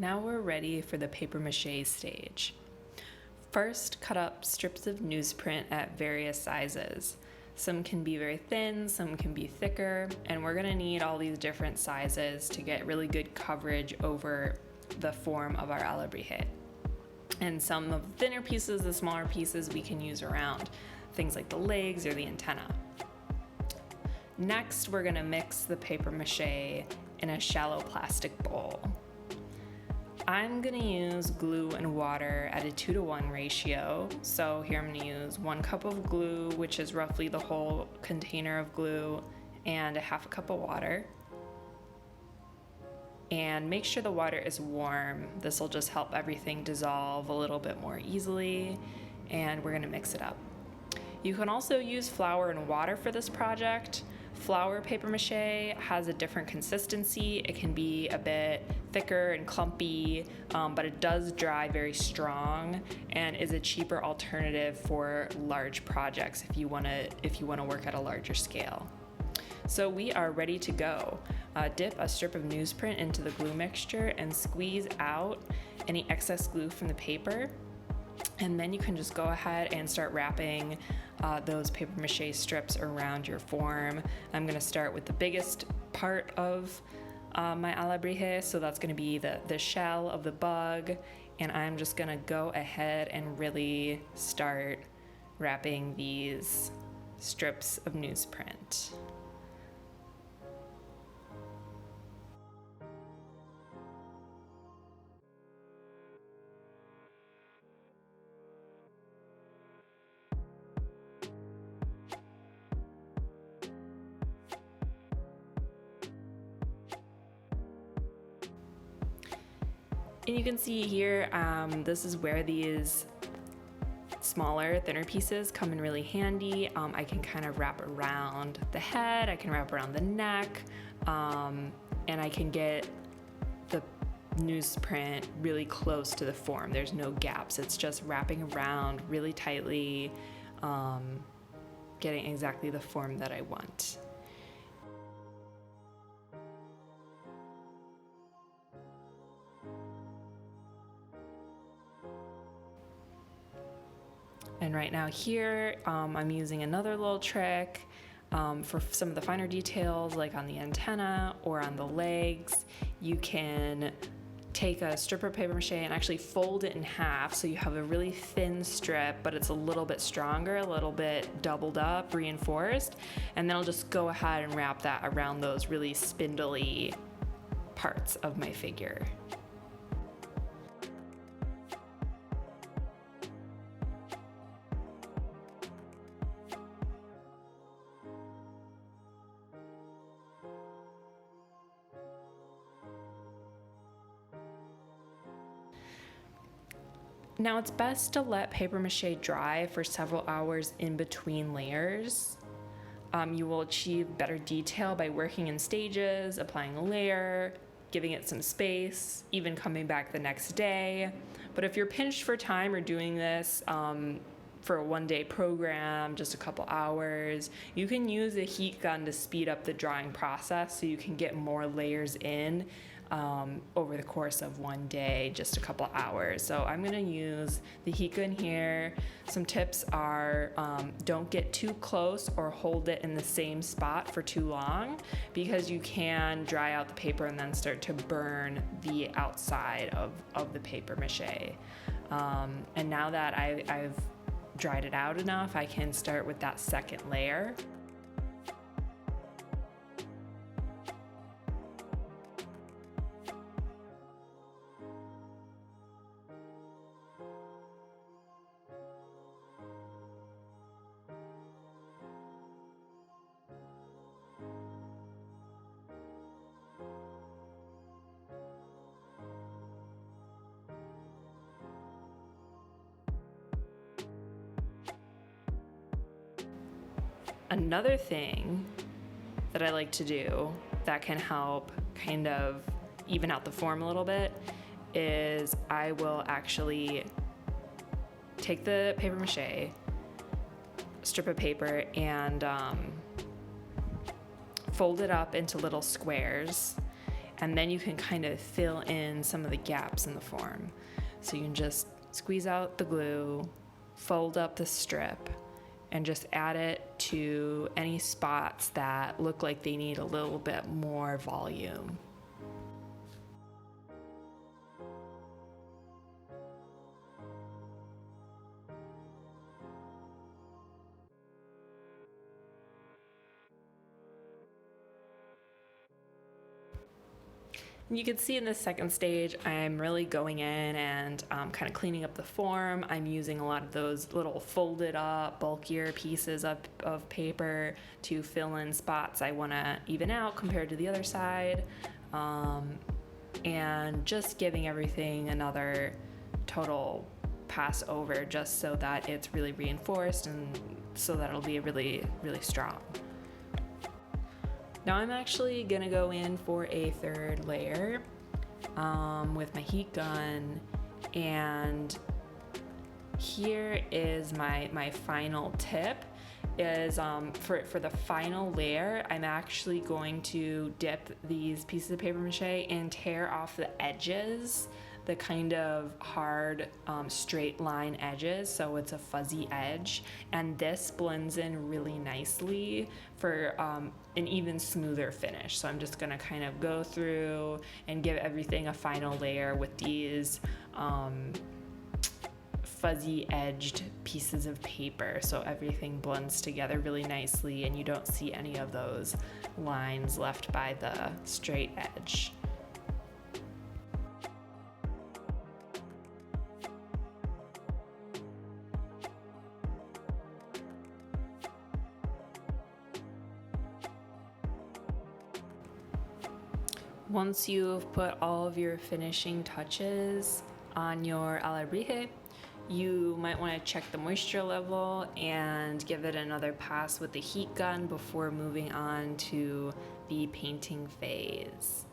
Now we're ready for the paper mache stage. First, cut up strips of newsprint at various sizes. Some can be very thin, some can be thicker, and we're gonna need all these different sizes to get really good coverage over the form of our alebrije. And some of the thinner pieces, the smaller pieces, we can use around things like the legs or the antenna. Next, we're gonna mix the paper mache in a shallow plastic bowl. I'm gonna use glue and water at a 2-to-1 ratio. So here I'm gonna use 1 cup of glue, which is roughly the whole container of glue, and a half a cup of water. And make sure the water is warm. This will just help everything dissolve a little bit more easily, and we're gonna mix it up. You can also use flour and water for this project. Flour paper mache has a different consistency. It can be a bit thicker and clumpy, but it does dry very strong and is a cheaper alternative for large projects if you want to work at a larger scale. So we are ready to go. Dip a strip of newsprint into the glue mixture and squeeze out any excess glue from the paper. And then you can just go ahead and start wrapping those paper mache strips around your form. I'm gonna start with the biggest part of my alebrije, so that's gonna be the shell of the bug, and I'm just gonna go ahead and really start wrapping these strips of newsprint. And you can see here, this is where these smaller, thinner pieces come in really handy. I can kind of wrap around the head, I can wrap around the neck, and I can get the newsprint really close to the form. There's no gaps, it's just wrapping around really tightly, getting exactly the form that I want. And right now here, I'm using another little trick for some of the finer details, like on the antenna or on the legs. You can take a strip of paper mache and actually fold it in half so you have a really thin strip, but it's a little bit stronger, a little bit doubled up, reinforced, and then I'll just go ahead and wrap that around those really spindly parts of my figure. Now it's best to let paper mache dry for several hours in between layers. You will achieve better detail by working in stages, applying a layer, giving it some space, even coming back the next day. But if you're pinched for time or doing this for a one-day program, just a couple hours, you can use a heat gun to speed up the drying process so you can get more layers in over the course of one day, just a couple hours. So I'm gonna use the heat gun here. Some tips are don't get too close or hold it in the same spot for too long, because you can dry out the paper and then start to burn the outside of the paper mache. And now that I've dried it out enough, I can start with that second layer. Another thing that I like to do that can help kind of even out the form a little bit is I will actually take the paper mache, strip of paper, and fold it up into little squares. and then you can kind of fill in some of the gaps in the form. So you can just squeeze out the glue, fold up the strip, and just add it to any spots that look like they need a little bit more volume. You can see in this second stage, I'm really going in and kind of cleaning up the form. I'm using a lot of those little folded up, bulkier pieces of paper to fill in spots I want to even out compared to the other side. And just giving everything another total pass over just so that it's really reinforced and so that it'll be really, really strong. Now I'm actually gonna go in for a third layer with my heat gun, and here is my final tip is for the final layer, I'm actually going to dip these pieces of paper mache and tear off the edges, the kind of hard straight line edges, so it's a fuzzy edge, and this blends in really nicely for an even smoother finish. So I'm just gonna kind of go through and give everything a final layer with these fuzzy edged pieces of paper, so everything blends together really nicely and you don't see any of those lines left by the straight edge. Once you've put all of your finishing touches on your Alebrije, you might want to check the moisture level and give it another pass with the heat gun before moving on to the painting phase.